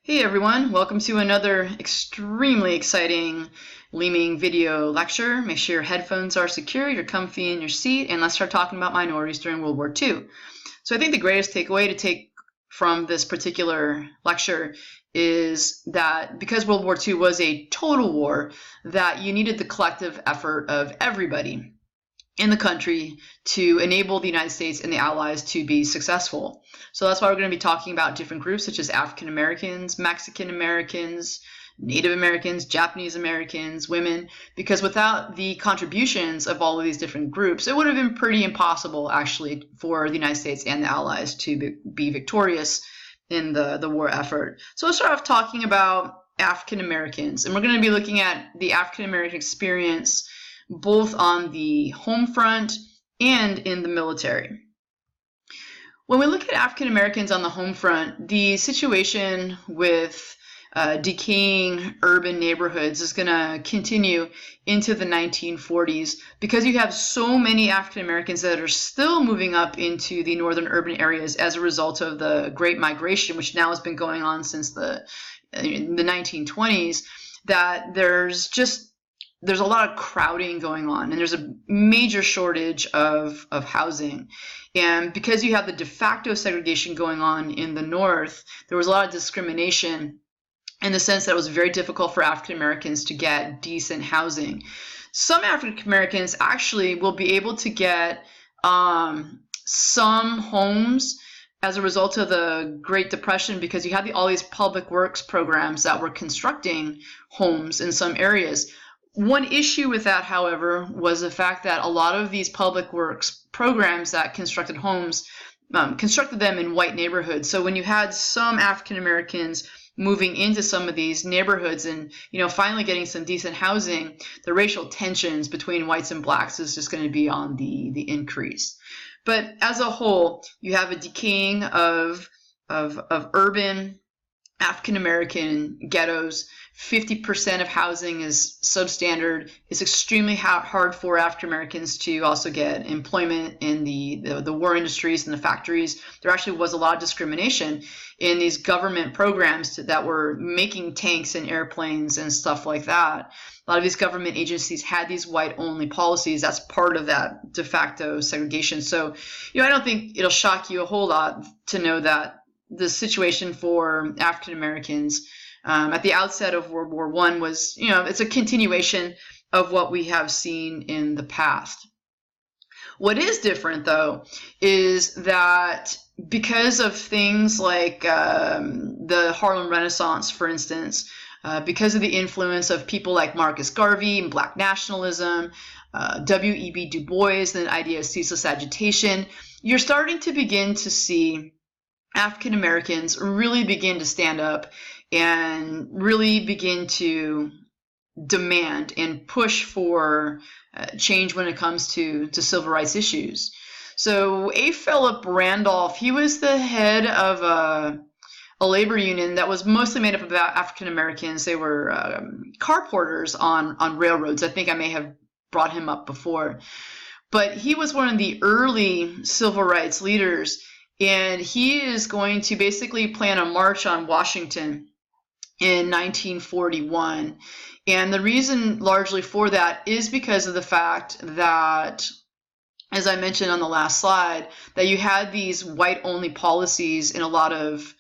Hey everyone, welcome to another extremely exciting Leeming video lecture. Make sure your headphones are secure, you're comfy in your seat, and let's start talking about minorities during World War II. So I think the greatest takeaway to take from this particular lecture is that because World War II was a total war, that you needed the collective effort of everybody in the country to enable the United States and the Allies to be successful. So that's why we're going to be talking about different groups such as African Americans, Mexican Americans, Native Americans, Japanese Americans, women, because without the contributions of all of these different groups, it would have been pretty impossible actually for the United States and the Allies to be victorious in the war effort. So let's start off talking about African Americans, and we're going to be looking at the African American experience both on the home front and in the military. When we look at African Americans on the home front, the situation with decaying urban neighborhoods is going to continue into the 1940s because you have so many African Americans that are still moving up into the northern urban areas as a result of the Great Migration, which now has been going on since the 1920s, that there's a lot of crowding going on, and there's a major shortage of housing. And because you have the de facto segregation going on in the North, there was a lot of discrimination in the sense that it was very difficult for African Americans to get decent housing. Some African Americans actually will be able to get some homes as a result of the Great Depression because you had all these public works programs that were constructing homes in some areas. One issue with that, however, was the fact that a lot of these public works programs that constructed homes constructed them in white neighborhoods. So when you had some African Americans moving into some of these neighborhoods and finally getting some decent housing, the racial tensions between whites and blacks is just going to be on the increase. But as a whole, you have a decaying of urban African American ghettos. 50% of housing is substandard. It's extremely hard for African Americans to also get employment in the war industries and the factories. There actually was a lot of discrimination in these government programs that were making tanks and airplanes and stuff like that. A lot of these government agencies had these white-only policies. That's part of that de facto segregation. So, I don't think it'll shock you a whole lot to know that the situation for African Americans at the outset of World War I was, it's a continuation of what we have seen in the past. What is different, though, is that because of things like the Harlem Renaissance, for instance, because of the influence of people like Marcus Garvey and Black nationalism, W.E.B. Du Bois and the idea of ceaseless agitation, you're starting to begin to see African Americans really begin to stand up and really begin to demand and push for change when it comes to civil rights issues. So A. Philip Randolph, he was the head of a labor union that was mostly made up of African Americans. They were car porters on railroads. I think I may have brought him up before. But he was one of the early civil rights leaders, and he is going to basically plan a march on Washington in 1941. And the reason largely for that is because of the fact that, as I mentioned on the last slide, that you had these white-only policies in a lot of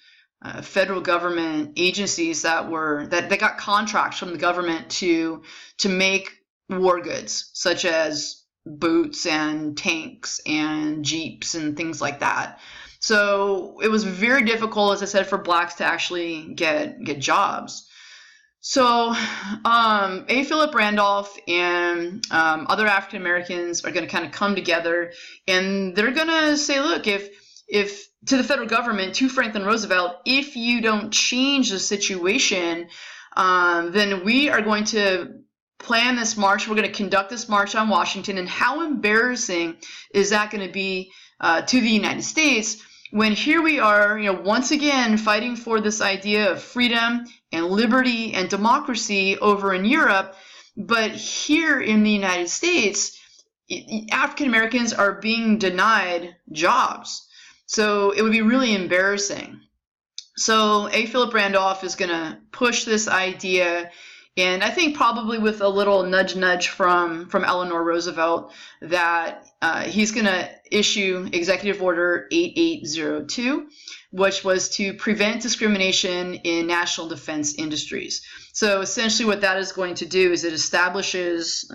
federal government agencies that got contracts from the government to make war goods, such as boots and tanks and jeeps and things like that. So it was very difficult, as I said, for blacks to actually get jobs. So A. Philip Randolph and other African Americans are going to kind of come together, and they're going to say, look, if to the federal government, to Franklin Roosevelt, if you don't change the situation, then we are going to plan this march. We're going to conduct this march on Washington. And how embarrassing is that going to be to the United States when here we are, once again fighting for this idea of freedom and liberty and democracy over in Europe, but here in the United States, African Americans are being denied jobs. So it would be really embarrassing. So A. Philip Randolph is going to push this idea, and I think probably with a little nudge from Eleanor Roosevelt, that he's going to issue Executive Order 8802, which was to prevent discrimination in national defense industries. So essentially what that is going to do is it establishes,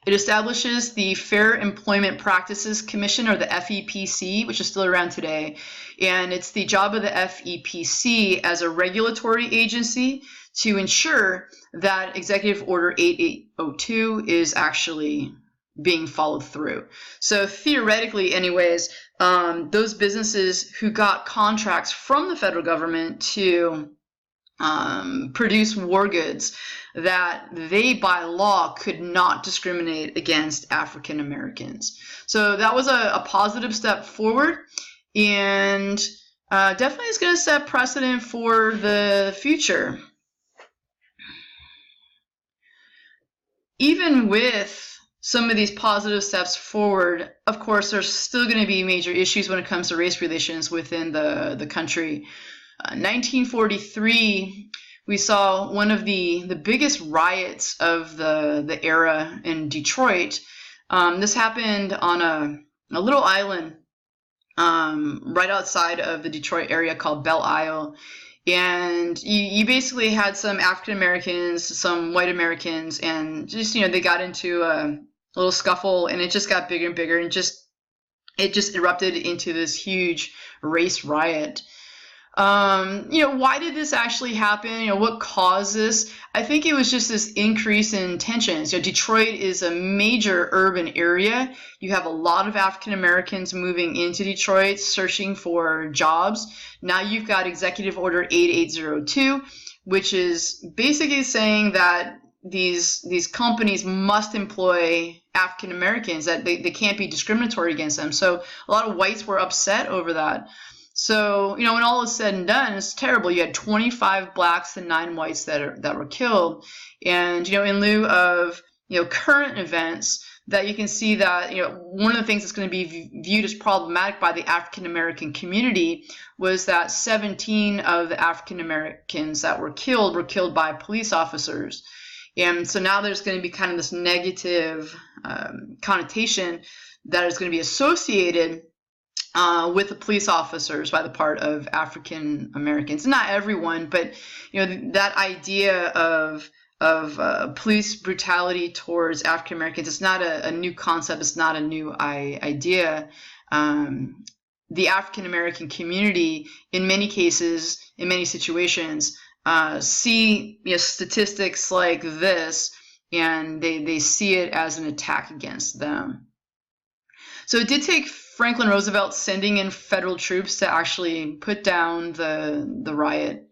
it establishes the Fair Employment Practices Commission, or the FEPC, which is still around today. And it's the job of the FEPC as a regulatory agency to ensure that Executive Order 8802 is actually being followed through. So theoretically, anyways, those businesses who got contracts from the federal government to produce war goods, that they by law could not discriminate against African Americans. So that was a positive step forward, and definitely is going to set precedent for the future. Even with some of these positive steps forward, of course, there's still going to be major issues when it comes to race relations within the country. 1943, we saw one of the biggest riots of the era in Detroit. This happened on a little island right outside of the Detroit area called Belle Isle. And you basically had some African Americans, some white Americans, and just, they got into a little scuffle, and it just got bigger and bigger, and it just erupted into this huge race riot. Why did this actually happen? What caused this? I think it was just this increase in tensions. Detroit is a major urban area. You have a lot of African Americans moving into Detroit searching for jobs. Now you've got Executive Order 8802, which is basically saying that these companies must employ African Americans, that they can't be discriminatory against them. So a lot of whites were upset over that. So, when all is said and done, it's terrible. You had 25 blacks and 9 whites that were killed. And, in lieu of, current events, that you can see that, one of the things that's going to be viewed as problematic by the African American community was that 17 of the African Americans that were killed by police officers. And so now there's going to be kind of this negative connotation that is going to be associated with the police officers by the part of African Americans. Not everyone, but that idea of police brutality towards African Americans, it's not a new concept. It's not a new idea. The African American community, in many cases, in many situations, see statistics like this, and they see it as an attack against them. So it did take Franklin Roosevelt sending in federal troops to actually put down the riot.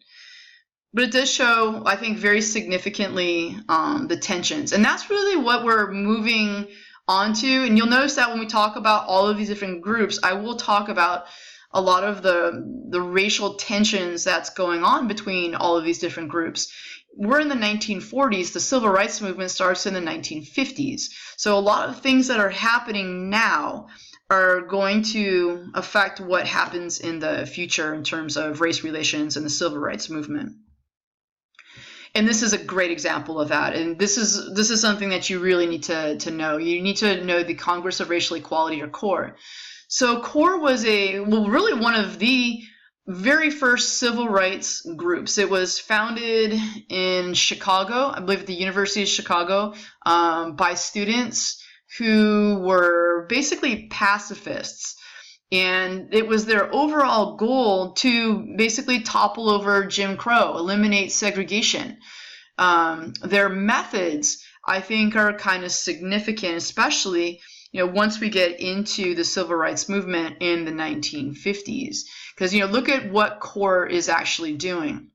But it does show, I think, very significantly the tensions. And that's really what we're moving on to. And you'll notice that when we talk about all of these different groups, I will talk about a lot of the racial tensions that's going on between all of these different groups. We're in the 1940s. The civil rights movement starts in the 1950s. So a lot of things that are happening now are going to affect what happens in the future in terms of race relations and the civil rights movement. And this is a great example of that. And this is something that you really need to know. You need to know the Congress of Racial Equality, or CORE. So CORE was really one of the very first civil rights groups. It was founded in Chicago, I believe at the University of Chicago, by students who were basically pacifists. And it was their overall goal to basically topple over Jim Crow, eliminate segregation. Their methods, I think, are kind of significant, especially once we get into the civil rights movement in the 1950s. Because, look at what CORE is actually doing.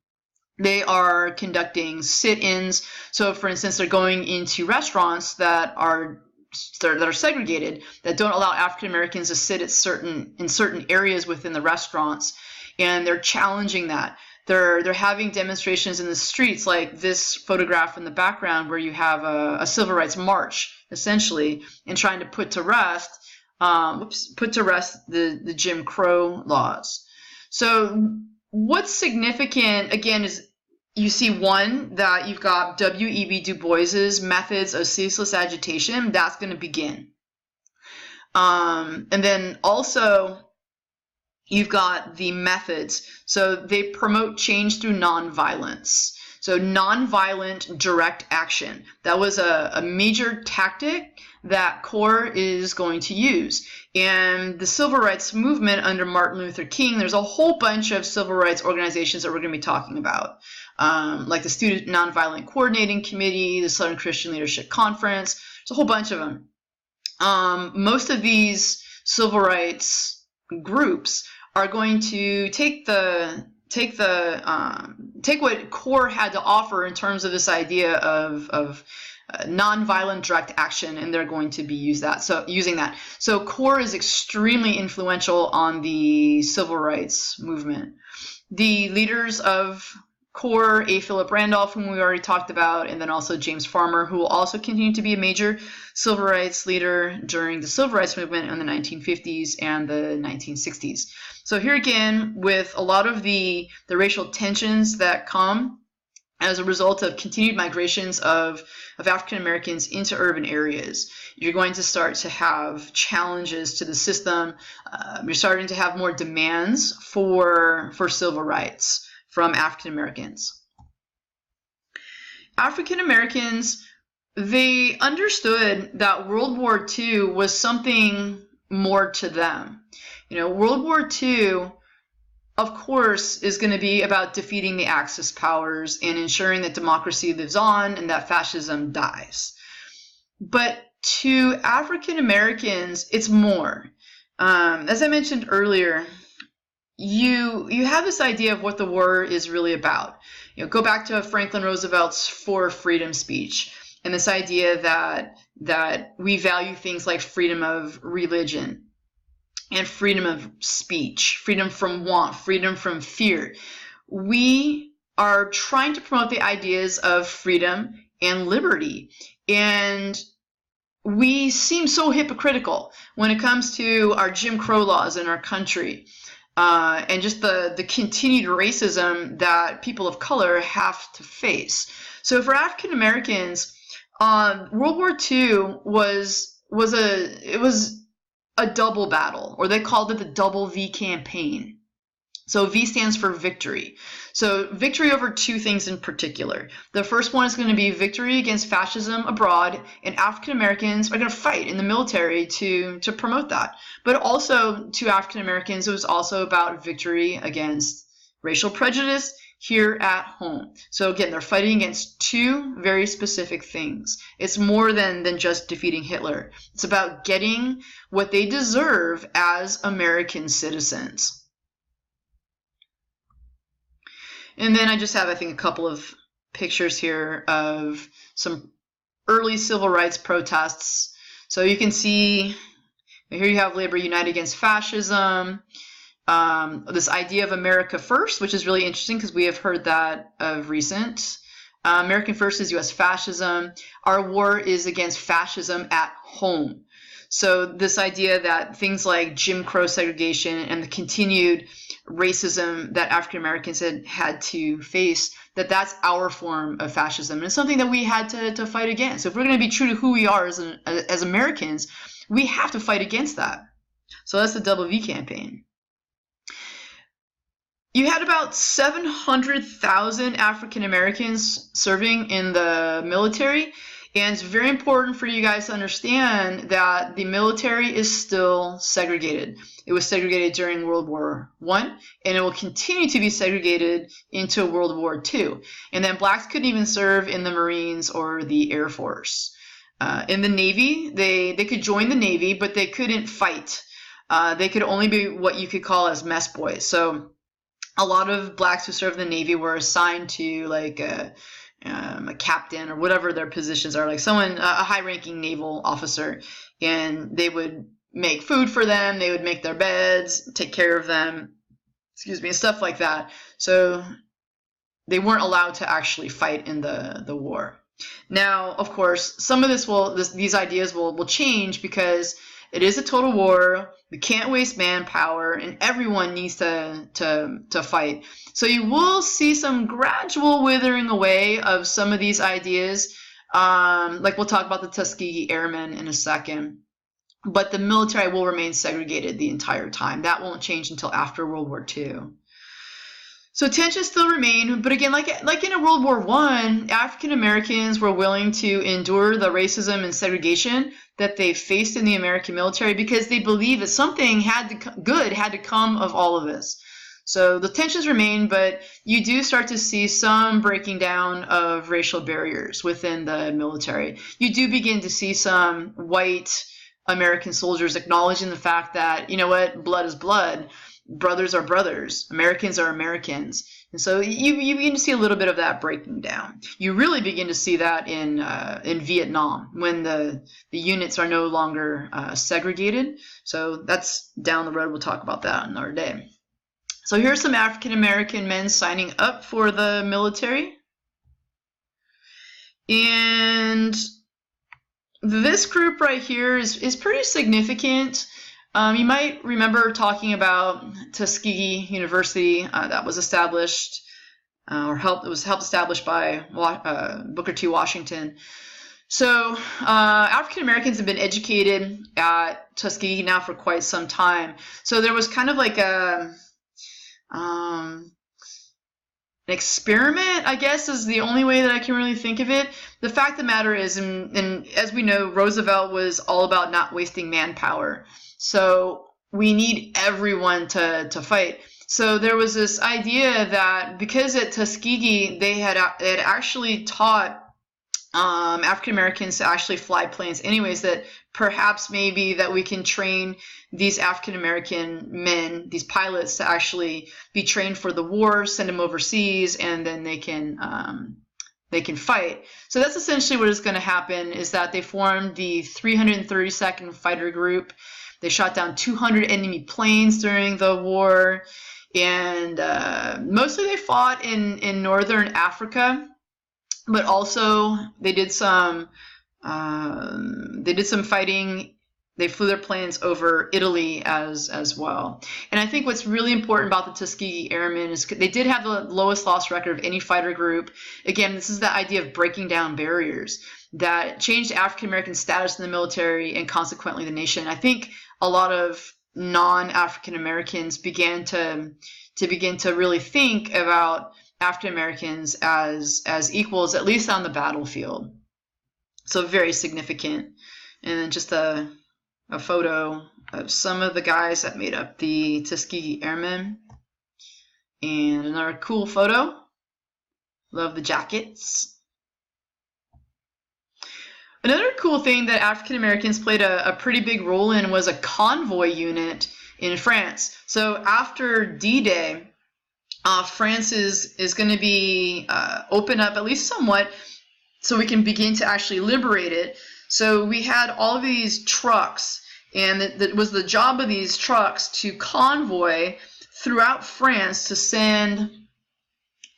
They are conducting sit-ins. So, for instance, they're going into restaurants that are segregated, that don't allow African Americans to sit in certain areas within the restaurants, and they're challenging that. They're having demonstrations in the streets, like this photograph in the background, where you have a civil rights march, essentially, and trying to put to rest the Jim Crow laws. So what's significant, again, is you see one, that you've got W.E.B. Du Bois's methods of ceaseless agitation. That's going to begin. And then also you've got the methods. So they promote change through nonviolence. So nonviolent direct action. That was a major tactic that CORE is going to use. And the civil rights movement under Martin Luther King, there's a whole bunch of civil rights organizations that we're going to be talking about, like the Student Nonviolent Coordinating Committee, the Southern Christian Leadership Conference. There's a whole bunch of them. Most of these civil rights groups are going to take what CORE had to offer in terms of this idea of nonviolent direct action, and they're going to be using that. So CORE is extremely influential on the civil rights movement. The leaders of CORE, A. Philip Randolph, whom we already talked about, and then also James Farmer, who will also continue to be a major civil rights leader during the civil rights movement in the 1950s and the 1960s. So here again, with a lot of the racial tensions that come as a result of continued migrations of African Americans into urban areas, you're going to start to have challenges to the system. You're starting to have more demands for civil rights from African Americans. African Americans, they understood that World War II was something more to them. You know, World War II, of course, is going to be about defeating the Axis powers and ensuring that democracy lives on and that fascism dies. But to African Americans, it's more. As I mentioned earlier, you have this idea of what the war is really about. You know, go back to Franklin Roosevelt's For Freedom speech, and this idea that we value things like freedom of religion and freedom of speech, freedom from want, freedom from fear. We are trying to promote the ideas of freedom and liberty, and we seem so hypocritical when it comes to our Jim Crow laws in our country. And just the continued racism that people of color have to face. So for African Americans, World War II was a double battle, or they called it the Double V campaign. So V stands for victory. So victory over two things in particular. The first one is going to be victory against fascism abroad, and African Americans are going to fight in the military to promote that. But also to African Americans, it was also about victory against racial prejudice here at home. So again, they're fighting against two very specific things. It's more than just defeating Hitler. It's about getting what they deserve as American citizens. And then I just have, I think, a couple of pictures here of some early civil rights protests. So you can see here you have Labor Unite Against Fascism, this idea of America First, which is really interesting because we have heard that of recent. American First is U.S. fascism. Our war is against fascism at home. So this idea that things like Jim Crow segregation and the continued racism that African Americans had to face, that's our form of fascism. And it's something that we had to fight against. So if we're going to be true to who we are as Americans, we have to fight against that. So that's the Double V campaign. You had about 700,000 African Americans serving in the military. And it's very important for you guys to understand that the military is still segregated. It was segregated during World War I, and it will continue to be segregated into World War II. And then blacks couldn't even serve in the Marines or the Air Force. In the Navy, they could join the Navy, but they couldn't fight. They could only be what you could call as mess boys. So a lot of blacks who served in the Navy were assigned to like a captain or whatever their positions are, like someone, a high-ranking naval officer, and they would make food for them, they would make their beds, take care of them, and stuff like that. So they weren't allowed to actually fight in the war. Now, of course, some of these ideas will change because It is a total war. We can't waste manpower, and everyone needs to fight. So you will see some gradual withering away of some of these ideas. Like we'll talk about the Tuskegee Airmen in a second. But the military will remain segregated the entire time. That won't change until after World War II. So tensions still remain, but again, like in a World War I, African Americans were willing to endure the racism and segregation that they faced in the American military because they believed that something good had to come of all of this. So the tensions remain, but you do start to see some breaking down of racial barriers within the military. You do begin to see some white American soldiers acknowledging the fact that, you know what, blood is blood. Brothers are brothers. Americans are Americans. And so you begin to see a little bit of that breaking down. You really begin to see that in Vietnam when the units are no longer segregated. So that's down the road. We'll talk about that another day. So here's some African American men signing up for the military. And this group right here is pretty significant. You might remember talking about Tuskegee University that was established it was helped established by Booker T. Washington. So African Americans have been educated at Tuskegee now for quite some time. So there was kind of like an experiment, I guess, is the only way that I can really think of it. The fact of the matter is, and as we know, Roosevelt was all about not wasting manpower. So we need everyone to fight. So there was this idea that because at Tuskegee they had actually taught African Americans to actually fly planes anyways, that perhaps maybe that we can train these African American men, these pilots, to actually be trained for the war, send them overseas, and then they can fight. So that's essentially what is going to happen, is that they formed the 332nd Fighter Group. They shot down 200 enemy planes during the war, and mostly they fought in northern Africa, but also they did some fighting. They flew their planes over Italy as well. And I think what's really important about the Tuskegee Airmen is they did have the lowest loss record of any fighter group. Again, this is the idea of breaking down barriers that changed African American status in the military and consequently the nation. I think a lot of non-African Americans began to really think about African Americans as equals, at least on the battlefield. So very significant. And then just a photo of some of the guys that made up the Tuskegee Airmen. And another cool photo. Love the jackets. Another cool thing that African Americans played a pretty big role in was a convoy unit in France. So after D-Day, France is going to be open up at least somewhat so we can begin to actually liberate it. So we had all of these trucks, and it was the job of these trucks to convoy throughout France to send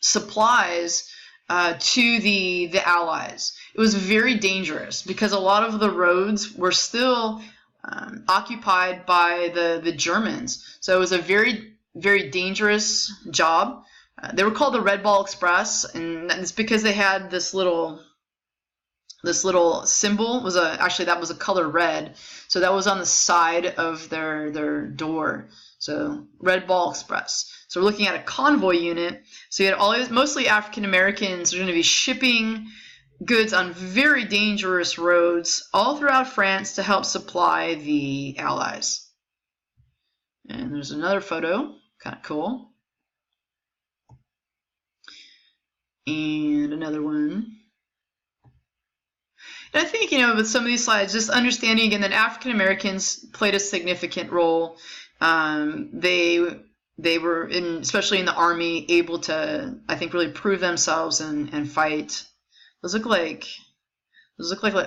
supplies to the Allies. It was very dangerous because a lot of the roads were still occupied by the Germans. So it was a very, very dangerous job. They were called the Red Ball Express, and it's because they had this little symbol that was a color red. So that was on the side of their door. So Red Ball Express. So we're looking at a convoy unit. So you had mostly African Americans who are going to be shipping goods on very dangerous roads all throughout France to help supply the Allies. And there's another photo, kind of cool. And another one. And I think, with some of these slides, just understanding again that African Americans played a significant role. They were, especially in the Army, able to, I think, really prove themselves and fight. Those look like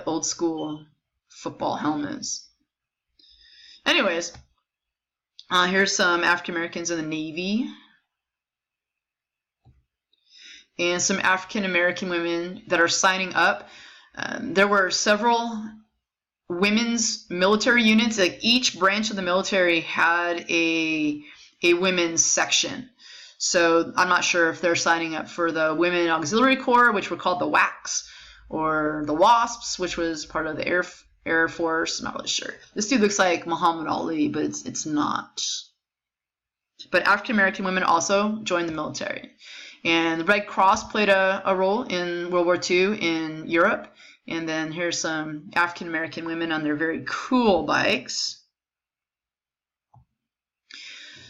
old school football helmets. Anyways, here's some African Americans in the Navy. And some African American women that are signing up. There were several women's military units. Like each branch of the military had a women's section. So I'm not sure if they're signing up for the Women Auxiliary Corps, which were called the WACs, or the WASPs, which was part of the Air Force. I'm not really sure. This dude looks like Muhammad Ali, but it's not. But African American women also joined the military. And the Red Cross played a role in World War II in Europe. And then here's some African American women on their very cool bikes.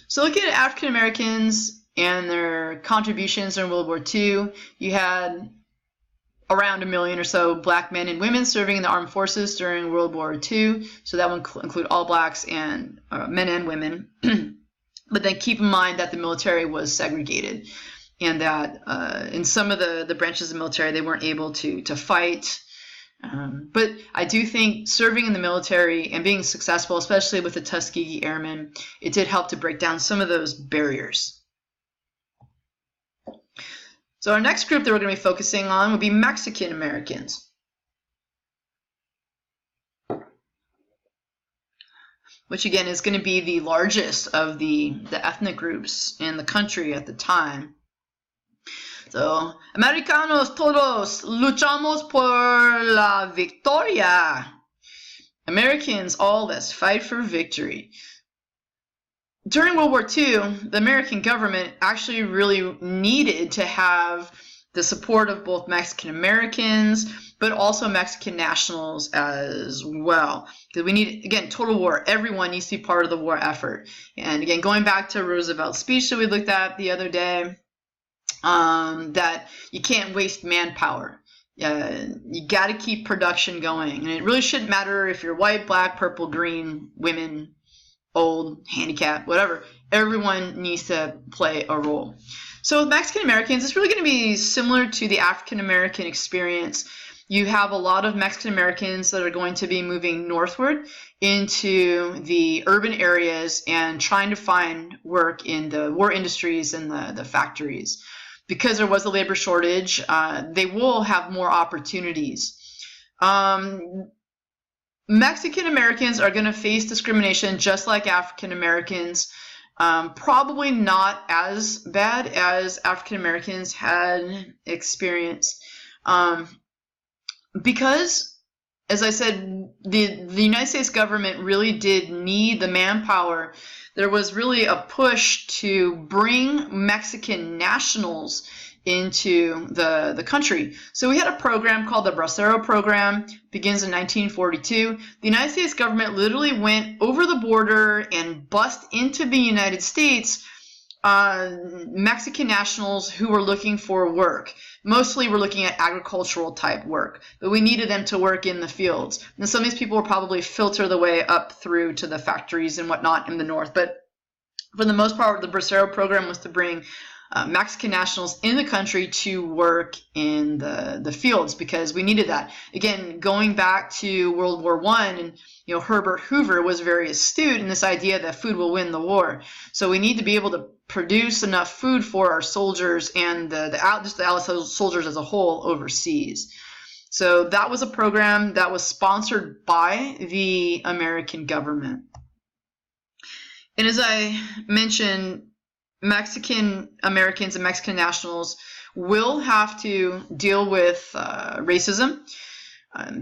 So looking at African Americans and their contributions in World War II, you had around 1 million or so black men and women serving in the armed forces during World War II. So that would include all blacks and men and women. But then keep in mind that the military was segregated, and that in some of the branches of the military, they weren't able to fight. But I do think serving in the military and being successful, especially with the Tuskegee Airmen, it did help to break down some of those barriers. So our next group that we're going to be focusing on would be Mexican Americans, which again is going to be the largest of the ethnic groups in the country at the time. So, Americanos todos luchamos por la victoria. Americans, all, let's fight for victory. During World War II, the American government actually really needed to have the support of both Mexican Americans, but also Mexican nationals as well. Because we need, again, total war. Everyone needs to be part of the war effort. And again, going back to Roosevelt's speech that we looked at the other day, that you can't waste manpower. You got to keep production going. And it really shouldn't matter if you're white, black, purple, green, women, old, handicapped, whatever. Everyone needs to play a role. So with Mexican Americans, it's really going to be similar to the African American experience. You have a lot of Mexican Americans that are going to be moving northward into the urban areas and trying to find work in the war industries and the factories. Because there was a labor shortage, they will have more opportunities. Mexican Americans are going to face discrimination just like African Americans. Probably not as bad as African Americans had experienced. Because, as I said, the United States government really did need the manpower. There was really a push to bring Mexican nationals into the country. So we had a program called the Bracero Program, begins in 1942. The United States government literally went over the border and bussed into the United States Mexican nationals who were looking for work. Mostly we're looking at agricultural type work, but we needed them to work in the fields. And some of these people will probably filter the way up through to the factories and whatnot in the north. But for the most part, the Bracero Program was to bring Mexican nationals in the country to work in the fields because we needed that. Again, going back to World War I, and Herbert Hoover was very astute in this idea that food will win the war. So we need to be able to produce enough food for our soldiers and just the Allied soldiers as a whole overseas. So that was a program that was sponsored by the American government. And as I mentioned, Mexican Americans and Mexican nationals will have to deal with racism,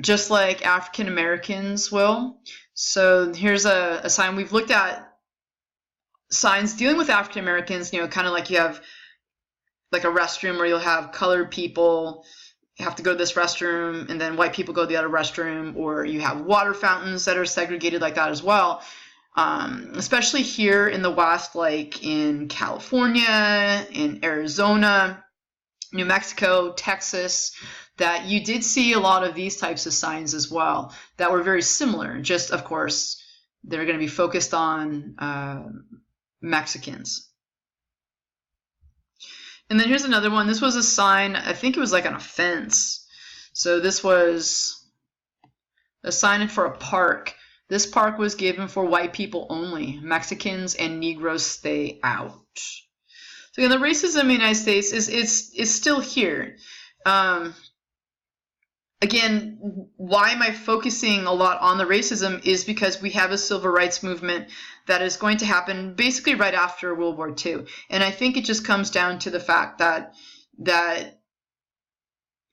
just like African Americans will. So here's a sign. We've looked at signs dealing with African Americans, kind of like you have like a restroom where you'll have colored people have to go to this restroom and then white people go to the other restroom, or you have water fountains that are segregated like that as well. Especially here in the West, like in California, in Arizona, New Mexico, Texas, that you did see a lot of these types of signs as well that were very similar. Just, of course, they're going to be focused on Mexicans. And then here's another one. This was a sign, I think it was like on a fence. So this was a sign for a park. This park was given for white people only. Mexicans and Negroes stay out. So again, the racism in the United States is still here. again, why am I focusing a lot on the racism is because we have a civil rights movement that is going to happen basically right after World War II. And I think it just comes down to the fact that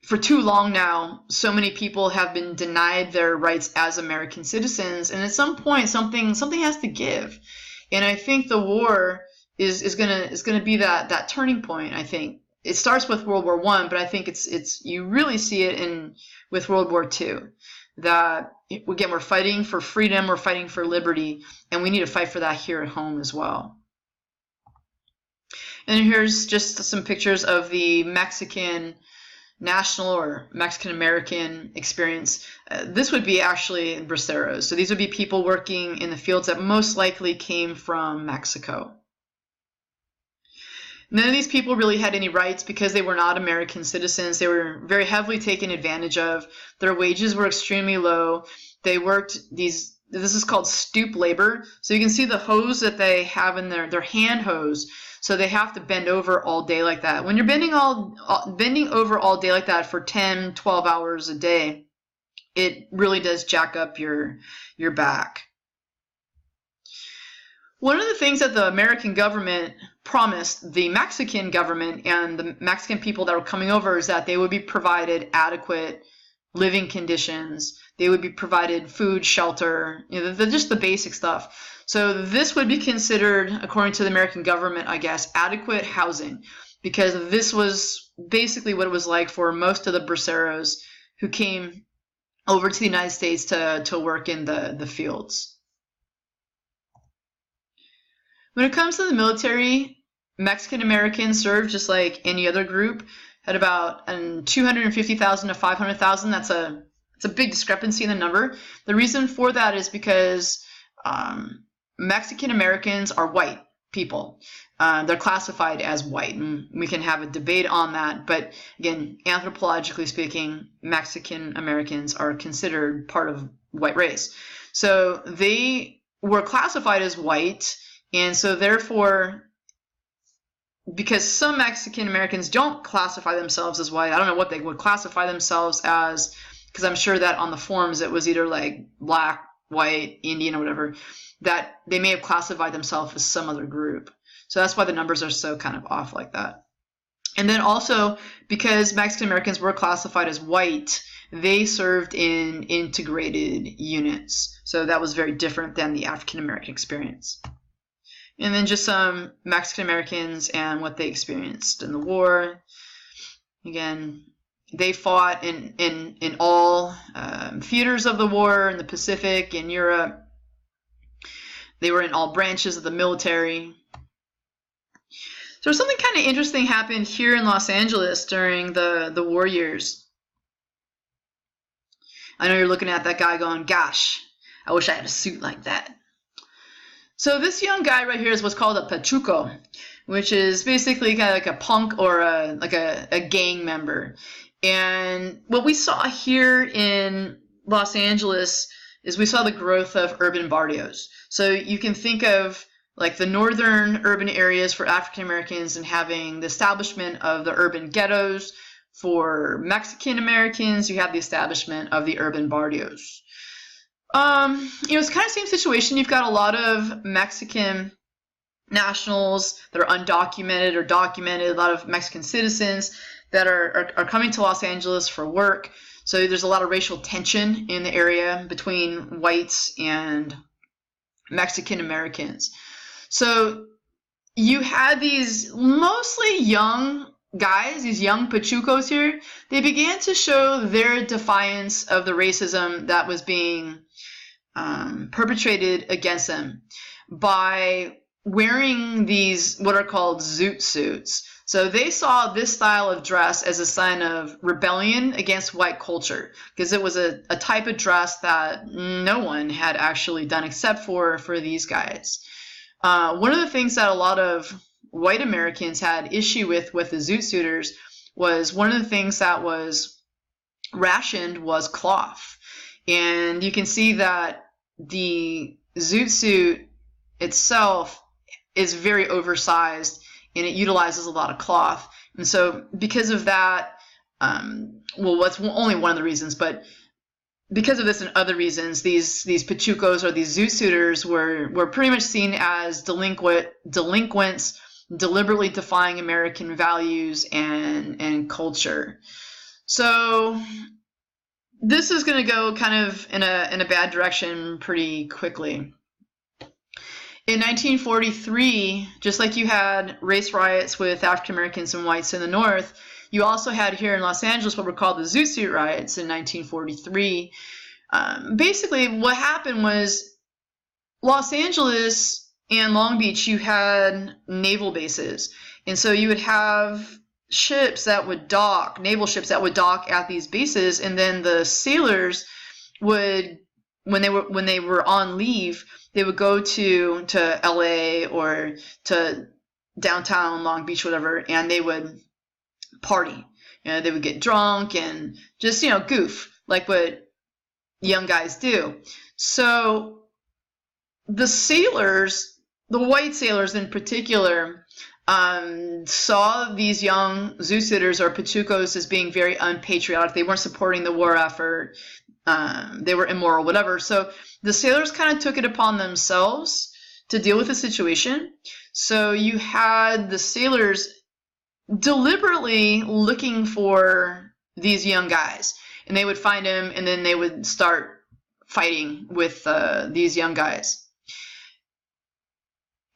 for too long now, so many people have been denied their rights as American citizens, and at some point, something has to give. And I think the war is gonna be that turning point. I think it starts with World War I, but I think it's you really see it with World War II. That again, we're fighting for freedom, we're fighting for liberty, and we need to fight for that here at home as well. And here's just some pictures of the Mexican national or Mexican American experience. This would be actually braceros. So these would be people working in the fields that most likely came from Mexico. None of these people really had any rights because they were not American citizens. They were very heavily taken advantage of. Their wages were extremely low. They worked this is called stoop labor. So you can see the hose that they have in their hand hose. So they have to bend over all day like that. When you're bending over all day like that for 10, 12 hours a day, it really does jack up your back. One of the things that the American government promised the Mexican government and the Mexican people that were coming over is that they would be provided adequate living conditions. They would be provided food, shelter, just the basic stuff. So this would be considered, according to the American government, I guess, adequate housing, because this was basically what it was like for most of the braceros who came over to the United States to work in the fields. When it comes to the military, Mexican Americans served just like any other group, at about 250,000 to 500,000. That's a big discrepancy in the number. The reason for that is because Mexican Americans are white people. They're classified as white, and we can have a debate on that. But again, anthropologically speaking, Mexican Americans are considered part of white race. So they were classified as white, and so therefore, because some Mexican Americans don't classify themselves as white, I don't know what they would classify themselves as, because I'm sure that on the forms it was either like black, white, Indian, or whatever, that they may have classified themselves as some other group. So that's why the numbers are so kind of off like that. And then also, because Mexican Americans were classified as white, they served in integrated units. So that was very different than the African American experience. And then just some Mexican Americans and what they experienced in the war. Again, they fought in all theaters of the war, in the Pacific, in Europe. They were in all branches of the military. So something kind of interesting happened here in Los Angeles during the war years. I know you're looking at that guy going, gosh, I wish I had a suit like that. So this young guy right here is what's called a pachuco, which is basically kind of like a punk or a gang member. And what we saw here in Los Angeles is we saw the growth of urban barrios. So you can think of like the northern urban areas for African Americans and having the establishment of the urban ghettos. For Mexican Americans, you have the establishment of the urban barrios. It's kind of the same situation. You've got a lot of Mexican nationals that are undocumented or documented, a lot of Mexican citizens that are coming to Los Angeles for work. So there's a lot of racial tension in the area between whites and Mexican Americans. So you had these mostly young guys, these young pachucos here. They began to show their defiance of the racism that was being perpetrated against them by wearing these what are called zoot suits. So they saw this style of dress as a sign of rebellion against white culture, because it was a type of dress that no one had actually done except for these guys. One of the things that a lot of white Americans had issue with the zoot suiters was one of the things that was rationed was cloth. And you can see that the zoot suit itself is very oversized and it utilizes a lot of cloth. And so because of that, well, what's only one of the reasons, but because of this and other reasons, these Pachucos or these Zoot Suiters were pretty much seen as delinquents, deliberately defying American values and culture. So this is going to go kind of in a bad direction pretty quickly. In 1943, just like you had race riots with African Americans and whites in the North, you also had here in Los Angeles what were called the Zoot Suit riots in 1943. Basically, what happened was Los Angeles and Long Beach, you had naval bases. And so you would have ships that would dock, naval ships that would dock at these bases, and then the sailors would, when they were on leave, they would go to LA or to downtown Long Beach, whatever, and they would party. They would get drunk and just, goof, like what young guys do. So the sailors, the white sailors in particular, saw these young Zoot Suiters or Pachucos as being very unpatriotic. They weren't supporting the war effort. They were immoral, whatever. So the sailors kind of took it upon themselves to deal with the situation. So you had the sailors deliberately looking for these young guys, and they would find them, and then they would start fighting with these young guys.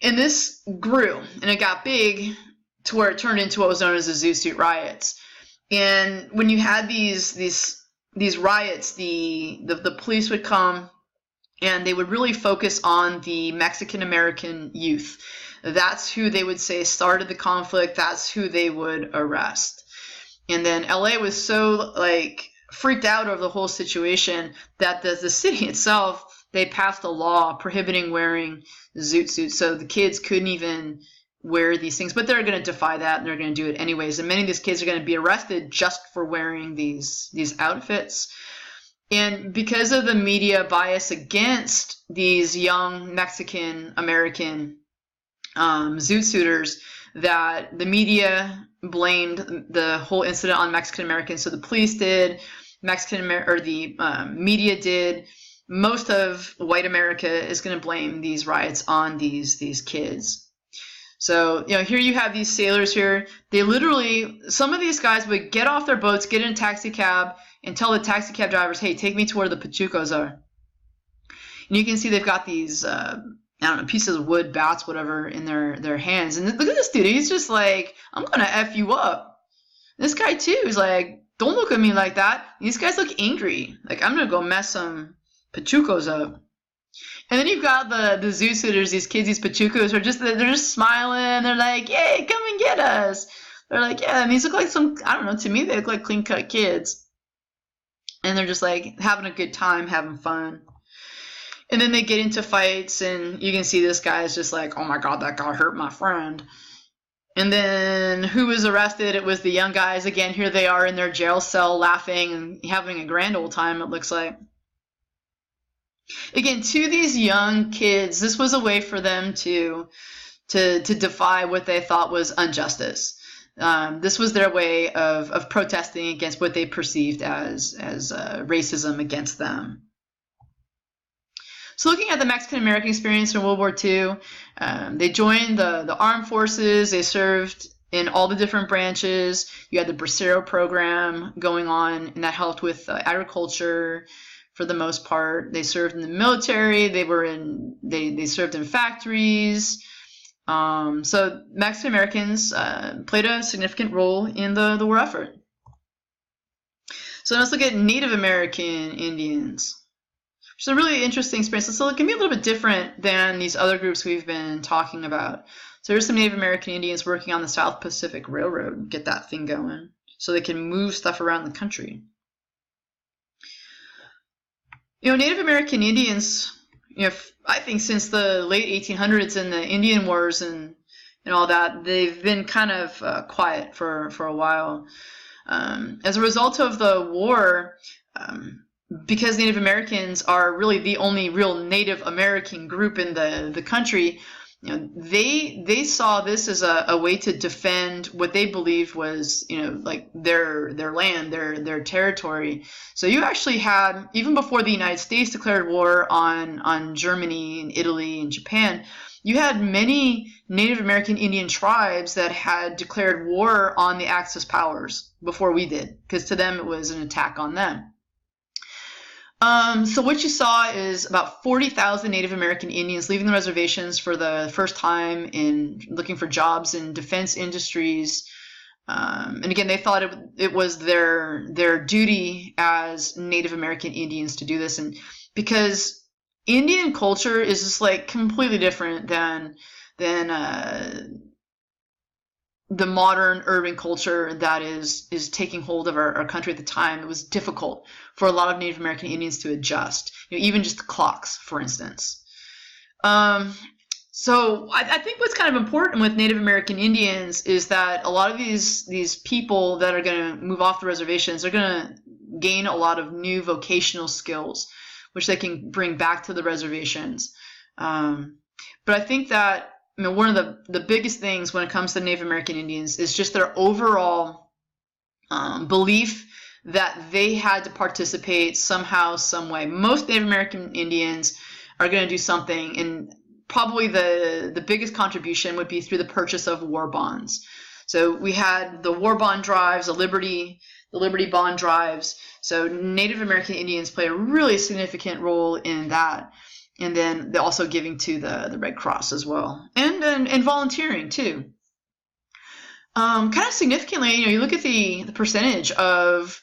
And this grew, and it got big to where it turned into what was known as the Zoot Suit riots. And when you had these riots, the police would come, and they would really focus on the Mexican American youth. That's who they would say started the conflict. That's who they would arrest. And then LA was so freaked out over the whole situation that the city itself, they passed a law prohibiting wearing Zoot Suits. So the kids couldn't even wear these things, but they're going to defy that, and they're going to do it anyways. And many of these kids are going to be arrested just for wearing these outfits. And because of the media bias against these young Mexican American Zoot Suiters, that the media blamed the whole incident on Mexican Americans. So the police did, the media did. Most of white America is going to blame these riots on these kids. So, here you have these sailors here. They literally, some of these guys would get off their boats, get in a taxi cab, and tell the taxi cab drivers, hey, take me to where the Pachucos are. And you can see they've got these, pieces of wood, bats, whatever, in their hands. And look at this dude. He's just like, I'm going to F you up. This guy, too, is like, don't look at me like that. These guys look angry. Like, I'm going to go mess some Pachucos up. And then you've got the Zoot Suiters, these kids, these Pachucos, they're just smiling. They're like, yay, come and get us. They're like, yeah, and these look like to me, they look like clean-cut kids. And they're just like having a good time, having fun. And then they get into fights, and you can see this guy is just like, oh my God, that guy hurt my friend. And then who was arrested? It was the young guys. Again, here they are in their jail cell laughing and having a grand old time, it looks like. Again, to these young kids, this was a way for them to defy what they thought was injustice. This was their way of protesting against what they perceived as racism against them. So looking at the Mexican American experience in World War II, they joined the armed forces. They served in all the different branches. You had the Bracero program going on, and that helped with agriculture. For the most part, they served in the military. They served in factories. So Mexican Americans played a significant role in the war effort. So let's look at Native American Indians, which is a really interesting experience. So it can be a little bit different than these other groups we've been talking about. So there's some Native American Indians working on the South Pacific Railroad, get that thing going, so they can move stuff around the country. Native American Indians, I think since the late 1800s and the Indian Wars and all that, they've been kind of quiet for a while. As a result of the war, because Native Americans are really the only real Native American group in the country, they saw this as a way to defend what they believed was, like their land, their territory. So you actually had, even before the United States declared war on Germany and Italy and Japan, you had many Native American Indian tribes that had declared war on the Axis powers before we did, because to them it was an attack on them. So what you saw is about 40,000 Native American Indians leaving the reservations for the first time in looking for jobs in defense industries. And again, they thought it was their duty as Native American Indians to do this, and because Indian culture is just like completely different than the modern urban culture that is taking hold of our country at the time. It was difficult for a lot of Native American Indians to adjust, even just the clocks, for instance. So I think what's kind of important with Native American Indians is that a lot of these people that are going to move off the reservations are going to gain a lot of new vocational skills, which they can bring back to the reservations. But I think that one of the biggest things when it comes to Native American Indians is just their overall belief that they had to participate somehow, some way. Most Native American Indians are going to do something, and probably the biggest contribution would be through the purchase of war bonds. So we had the war bond drives, the Liberty bond drives. So Native American Indians play a really significant role in that. And then they're also giving to the Red Cross as well, and volunteering too. Kind of significantly, you look at the percentage of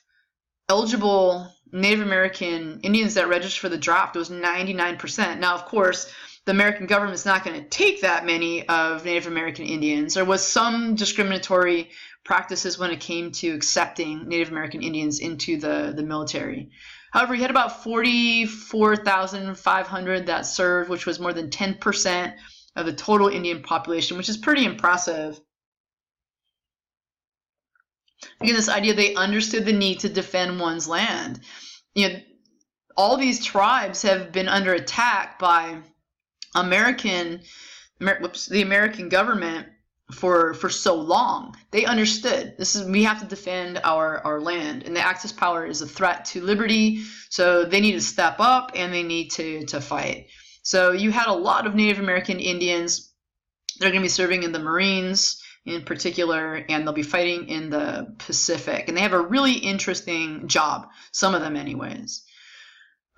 eligible Native American Indians that registered for the draft. It was 99%. Now, of course, the American government's not going to take that many of Native American Indians. There was some discriminatory practices when it came to accepting Native American Indians into the military. However, you had about 44,500 that served, which was more than 10% of the total Indian population, which is pretty impressive. Again, this idea they understood the need to defend one's land. All these tribes have been under attack by the American government for so long. They understood we have to defend our land, and the Axis power is a threat to liberty, so they need to step up and they need to fight. So you had a lot of Native American Indians. They're going to be serving in the Marines in particular, and they'll be fighting in the Pacific, and they have a really interesting job, some of them anyways.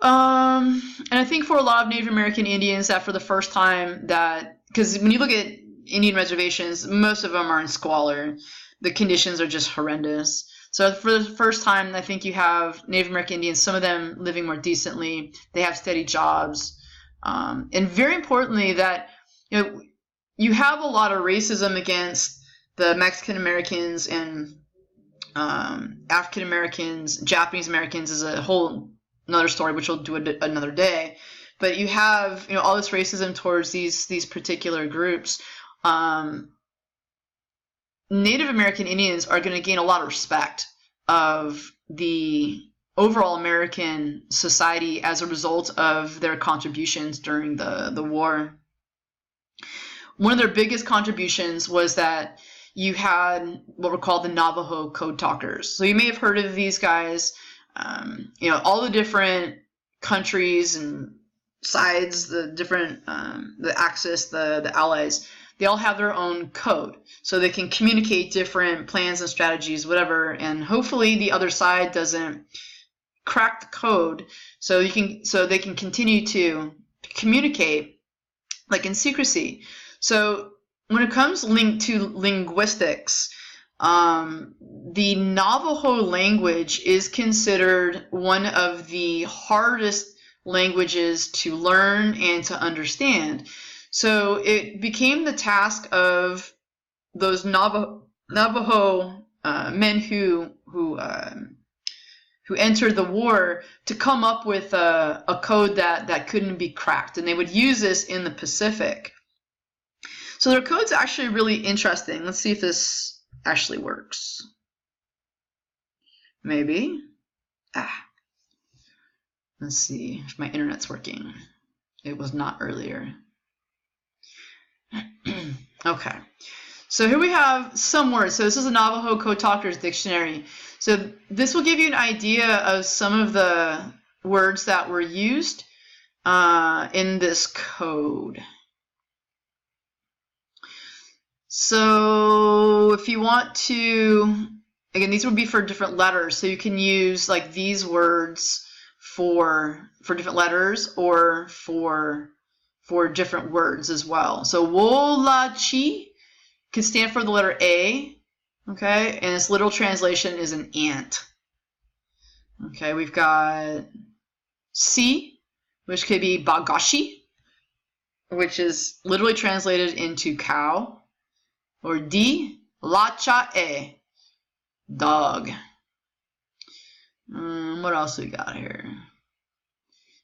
And I think for a lot of Native American Indians that for the first time because when you look at Indian reservations, most of them are in squalor. The conditions are just horrendous. So for the first time, I think you have Native American Indians, some of them living more decently. They have steady jobs. And very importantly, that you have a lot of racism against the Mexican Americans and African Americans. Japanese Americans is a whole another story, which we'll do another day. But you have all this racism towards these particular groups. Native American Indians are going to gain a lot of respect of the overall American society as a result of their contributions during the war. One of their biggest contributions was that you had what were called the Navajo Code Talkers. So you may have heard of these guys. All the different countries and sides, the different the Axis, the Allies, they all have their own code, so they can communicate different plans and strategies, whatever, and hopefully the other side doesn't crack the code, so they can continue to communicate like in secrecy. So when it comes to linguistics, the Navajo language is considered one of the hardest languages to learn and to understand. So it became the task of those Navajo men who entered the war to come up with a code that couldn't be cracked, and they would use this in the Pacific. So their code's actually really interesting. Let's see if this actually works. Maybe. Let's see if my internet's working. It was not earlier. Okay. So here we have some words. So this is a Navajo Code Talkers Dictionary. So this will give you an idea of some of the words that were used in this code. So if you want to, again, these would be for different letters. So you can use like these words for different letters or for different words as well. So wolachi can stand for the letter A, okay, and its literal translation is an ant. Okay, we've got C, which could be bagashi, which is literally translated into cow, or D, lacha-e, dog. What else we got here?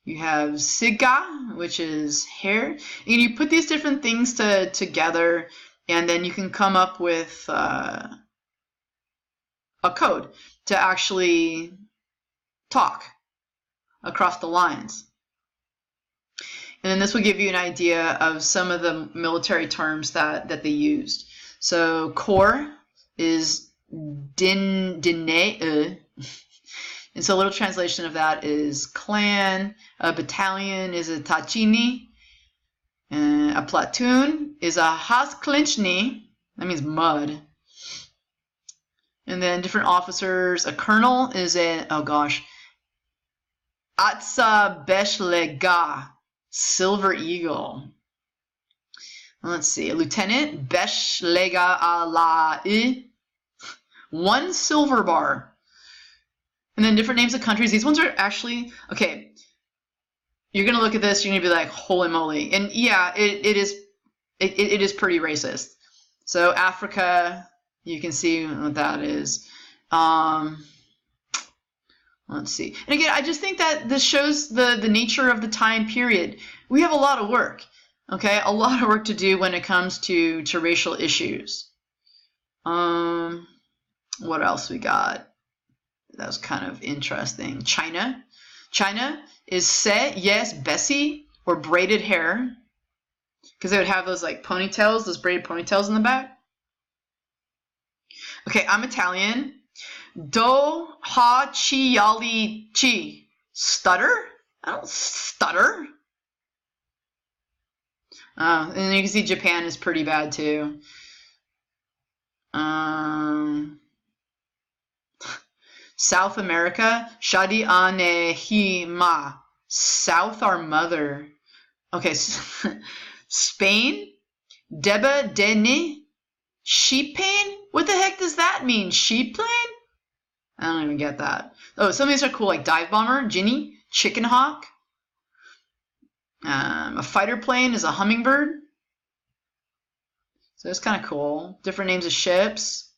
You have siga, which is hair. And you put these different things together, and then you can come up with a code to actually talk across the lines. And then this will give you an idea of some of the military terms that they used. So corps is dine, and so a little translation of that is clan. A battalion is a tachini. A platoon is a hasklinchni. That means mud. And then different officers. A colonel is a, oh gosh, atsa beshlega, silver eagle. Let's see, a lieutenant, beshlega alai, one silver bar. And then different names of countries. These ones are actually, okay, you're going to look at this, you're going to be like, holy moly. And yeah, it is pretty racist. So Africa, you can see what that is. Let's see. And again, I just think that this shows the nature of the time period. We have a lot of work, okay? A lot of work to do when it comes to racial issues. What else we got? That was kind of interesting. China. China is se, yes, Bessie, or braided hair. Because they would have those like ponytails, those braided ponytails in the back. Okay, I'm Italian. Do, ha, chi, yali, chi. Stutter? I don't stutter. And then you can see Japan is pretty bad too. South America, Shadi Anehima, South our mother. Okay, Spain, Deba Deni, sheep pain? What the heck does that mean? Sheep plane? I don't even get that. Oh, some of these are cool, like dive bomber, Ginny, chicken hawk. A fighter plane is a hummingbird. So that's kind of cool. Different names of ships.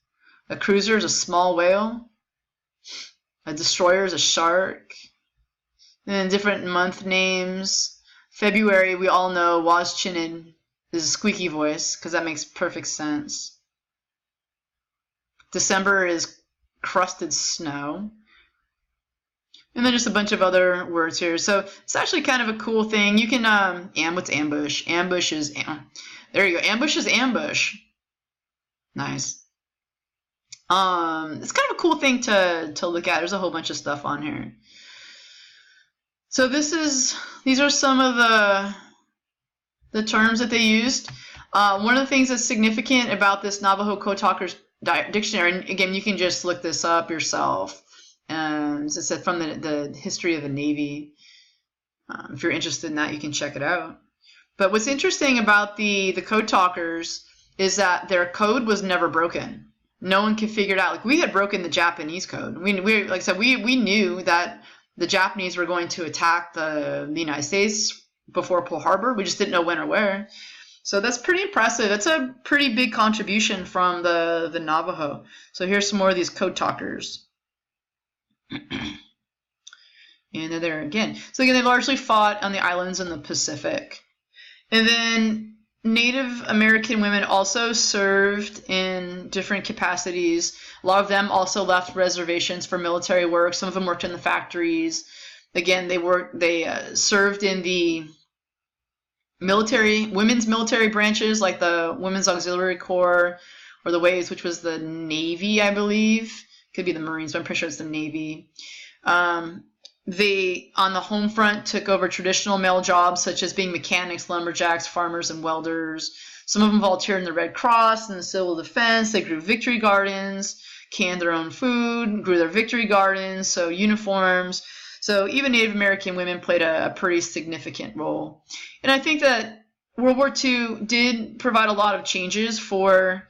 A cruiser is a small whale. A destroyer is a shark. And then different month names. February, we all know, Wazchinin is a squeaky voice, because that makes perfect sense. December is crusted snow. And then just a bunch of other words here. So it's actually kind of a cool thing. You can, what's ambush? Ambush is, there you go. Ambush is ambush. Nice. It's kind of a cool thing to look at. There's a whole bunch of stuff on here. So these are some of the terms that they used. One of the things that's significant about this Navajo Code Talkers Dictionary, and again, you can just look this up yourself. As I said, from the history of the Navy. If you're interested in that, you can check it out. But what's interesting about the Code Talkers is that their code was never broken. No one could figure it out. Like, we had broken the Japanese code. We like I said, we knew that the Japanese were going to attack the United States before Pearl Harbor. We just didn't know when or where. So that's pretty impressive. That's a pretty big contribution from the Navajo. So here's some more of these Code Talkers. And then there again. So again, they largely fought on the islands in the Pacific. And then Native American women also served in different capacities. A lot of them also left reservations for military work. Some of them worked in the factories. Again, they served in the women's military branches like the Women's Auxiliary Corps or the WWII, which was the Navy, I believe. Could be the Marines, but I'm pretty sure it's the Navy. They, on the home front, took over traditional male jobs such as being mechanics, lumberjacks, farmers, and welders. Some of them volunteered in the Red Cross and the Civil Defense. They grew victory gardens, canned their own food, grew their victory gardens, so uniforms. So even Native American women played a pretty significant role. And I think that World War II did provide a lot of changes for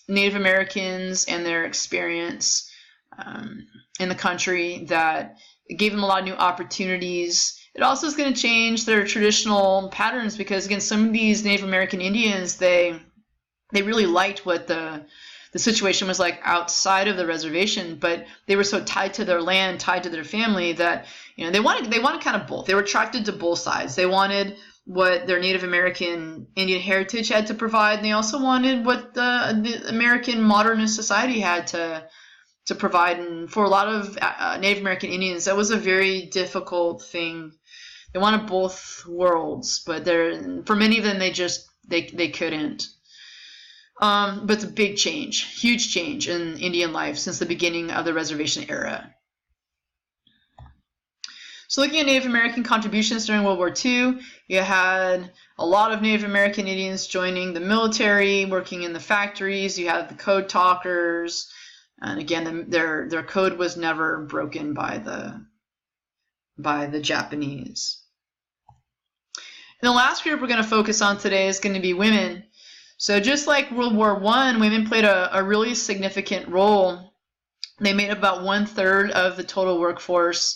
Native Americans and their experience in the country that gave them a lot of new opportunities. It also is going to change their traditional patterns because, again, some of these Native American Indians, they really liked what the situation was like outside of the reservation, but they were so tied to their land, tied to their family that, you know, they wanted kind of both. They were attracted to both sides. They wanted what their Native American Indian heritage had to provide, and they also wanted what the American modernist society had to provide. And for a lot of Native American Indians, that was a very difficult thing. They wanted both worlds, but for many of them, they couldn't. But it's a big change, huge change in Indian life since the beginning of the reservation era. So looking at Native American contributions during World War II, you had a lot of Native American Indians joining the military, working in the factories. You had the code talkers, and again, their code was never broken by the Japanese. And the last group we're going to focus on today is going to be women. So just like World War I, women played a really significant role. They made up about 1/3 of the total workforce.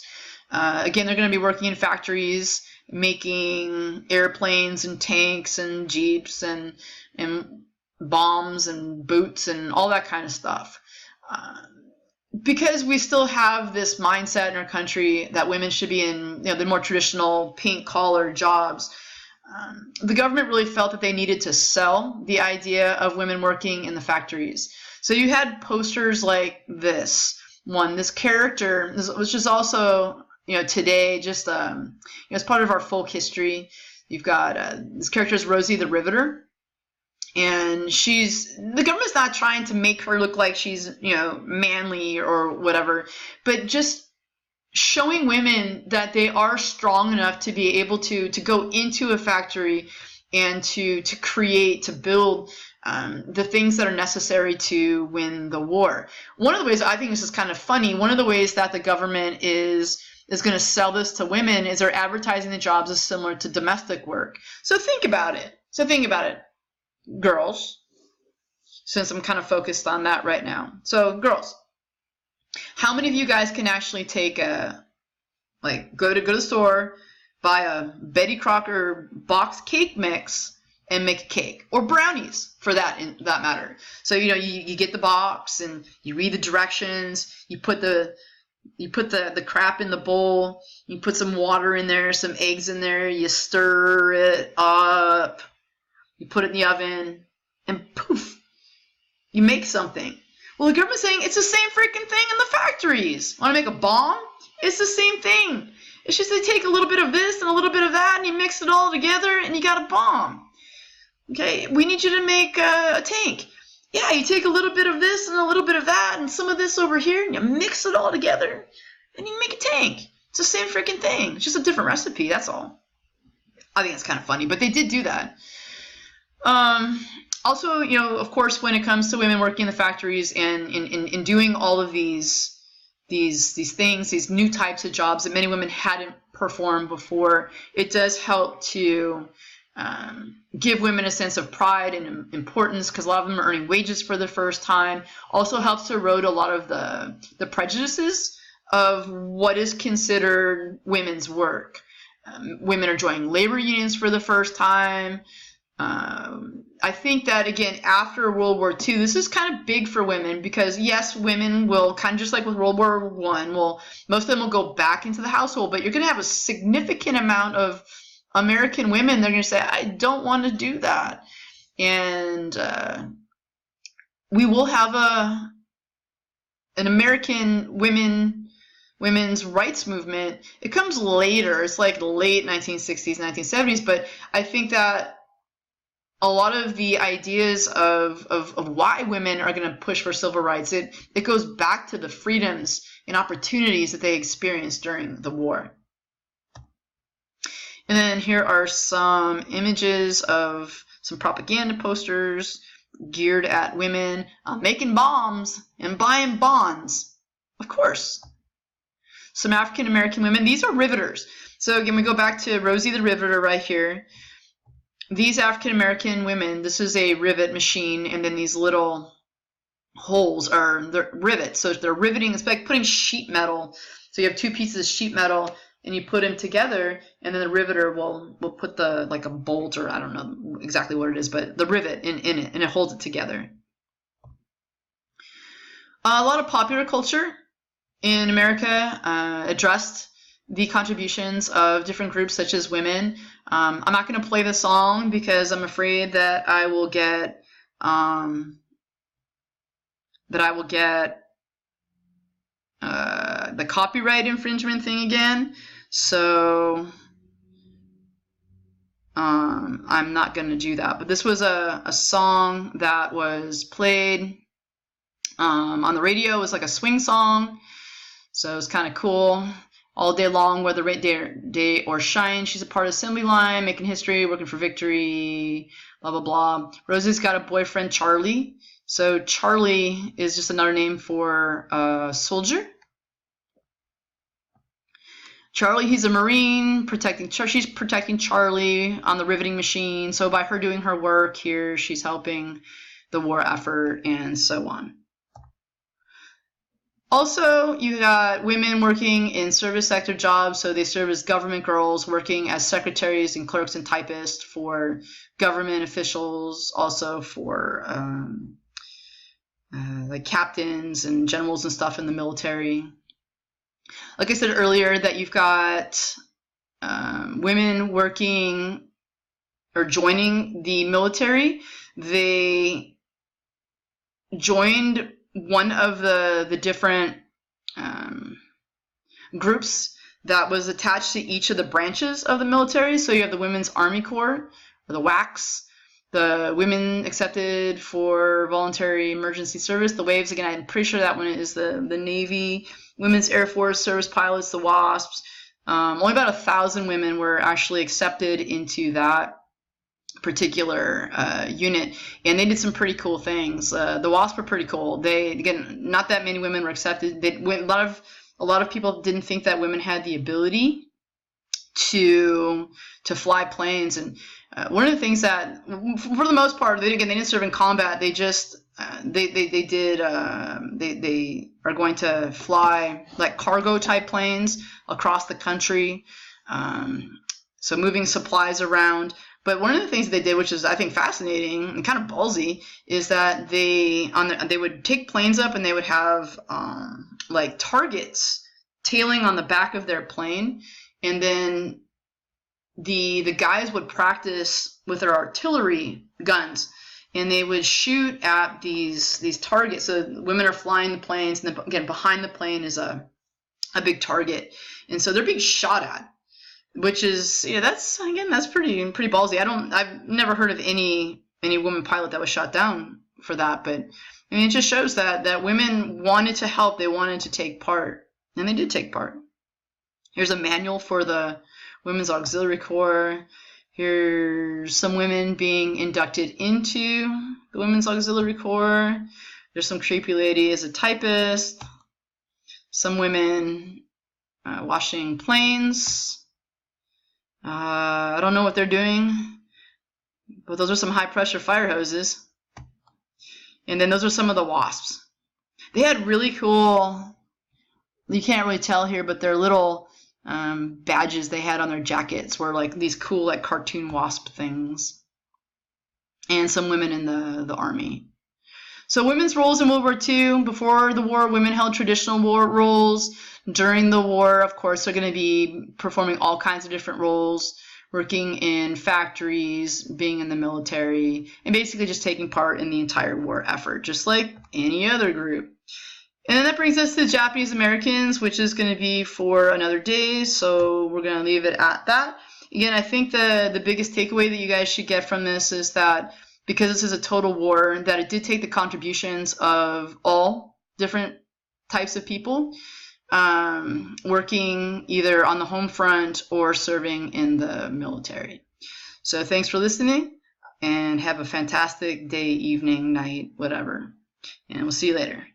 Again, they're going to be working in factories, making airplanes and tanks and jeeps and bombs and boots and all that kind of stuff. Because we still have this mindset in our country that women should be in, the more traditional pink-collar jobs. The government really felt that they needed to sell the idea of women working in the factories. So you had posters like this character, which is also, today, just, as part of our folk history. You've got this character is Rosie the Riveter. And the government's not trying to make her look like she's, manly or whatever, but just showing women that they are strong enough to be able to go into a factory and to create, to build the things that are necessary to win the war. One of the ways, I think this is kind of funny, one of the ways that the government is going to sell this to women is they're advertising the jobs as similar to domestic work. So think about it. Girls, since I'm kind of focused on that right now. So girls, how many of you guys can actually take go to the store, buy a Betty Crocker box cake mix and make a cake, or brownies for that matter. So you get the box and you read the directions, you put the crap in the bowl, you put some water in there, some eggs in there, you stir it up, you put it in the oven, and poof, you make something. Well, the government's saying it's the same freaking thing in the factories. Want to make a bomb? It's the same thing. It's just they take a little bit of this and a little bit of that, and you mix it all together, and you got a bomb. Okay, we need you to make a tank. Yeah, you take a little bit of this and a little bit of that, and some of this over here, and you mix it all together, and you make a tank. It's the same freaking thing. It's just a different recipe, that's all. I think it's kind of funny, but they did do that. Also, of course, when it comes to women working in the factories and in doing all of these things, these new types of jobs that many women hadn't performed before, it does help to give women a sense of pride and importance because a lot of them are earning wages for the first time. Also helps to erode a lot of the prejudices of what is considered women's work. Women are joining labor unions for the first time. I think that, again, after World War II, this is kind of big for women because, yes, women will, kind of just like with World War I, most of them will go back into the household, but you're going to have a significant amount of American women, they're going to say, I don't want to do that. And we will have an American women women's rights movement, it comes later. It's like late 1960s, 1970s, but I think that a lot of the ideas of why women are going to push for civil rights, it goes back to the freedoms and opportunities that they experienced during the war. And then here are some images of some propaganda posters geared at women making bombs and buying bonds. Of course. Some African American women. These are riveters. So again, we go back to Rosie the Riveter right here. These African American women, this is a rivet machine, and then these little holes are the rivets. So they're riveting. It's like putting sheet metal. So you have two pieces of sheet metal, and you put them together, and then the riveter will put the, like a bolt, or I don't know exactly what it is, but the rivet in it, and it holds it together. A lot of popular culture in America addressed the contributions of different groups such as women. I'm not going to play the song because I'm afraid that I will get the copyright infringement thing again. So I'm not going to do that. But this was a song that was played on the radio. It was like a swing song. So it was kind of cool. All day long, whether day or shine, she's a part of assembly line, making history, working for victory, blah, blah, blah. Rosie's got a boyfriend, Charlie. So Charlie is just another name for a soldier. Charlie, he's a Marine, she's protecting Charlie on the riveting machine. So by her doing her work here, she's helping the war effort and so on. Also, you got women working in service sector jobs, so they serve as government girls, working as secretaries and clerks and typists for government officials, also for like captains and generals and stuff in the military. Like I said earlier, that you've got women working or joining the military. They joined one of the different groups that was attached to each of the branches of the military. So you have the Women's Army Corps, or the WACs, the Women Accepted for Voluntary Emergency Service, the WAVES. Again, I'm pretty sure that one is the Navy, Women's Air Force Service Pilots, the WASPs. Only about 1,000 women were actually accepted into that particular unit, and they did some pretty cool things. The WASP were pretty cool. They, again, not that many women were accepted. A lot of people didn't think that women had the ability to fly planes, and one of the things that, for the most part, they didn't serve in combat. They just they are going to fly like cargo type planes across the country, so moving supplies around. But one of the things they did, which is I think fascinating and kind of ballsy, is that they would take planes up and they would have like targets tailing on the back of their plane, and then the guys would practice with their artillery guns, and they would shoot at these targets. So women are flying the planes, and then again behind the plane is a big target, and so they're being shot at. Which is, that's pretty ballsy. I've never heard of any woman pilot that was shot down for that, but I mean, it just shows that women wanted to help, they wanted to take part, and they did take part. Here's a manual for the Women's Auxiliary Corps. Here's some women being inducted into the Women's Auxiliary Corps. There's some creepy lady as a typist. Some women washing planes. I don't know what they're doing, but those are some high-pressure fire hoses. And then those are some of the WASPs. They had really cool, you can't really tell here, but their little badges they had on their jackets were like these cool like cartoon WASP things. And some women in the Army. So women's roles in World War II. Before the war, women held traditional war roles. During the war, of course, they're going to be performing all kinds of different roles, working in factories, being in the military, and basically just taking part in the entire war effort, just like any other group. And that brings us to Japanese Americans, which is going to be for another day. So we're going to leave it at that. Again, I think the biggest takeaway that you guys should get from this is that because this is a total war, that it did take the contributions of all different types of people working either on the home front or serving in the military. So thanks for listening, and have a fantastic day, evening, night, whatever. And we'll see you later.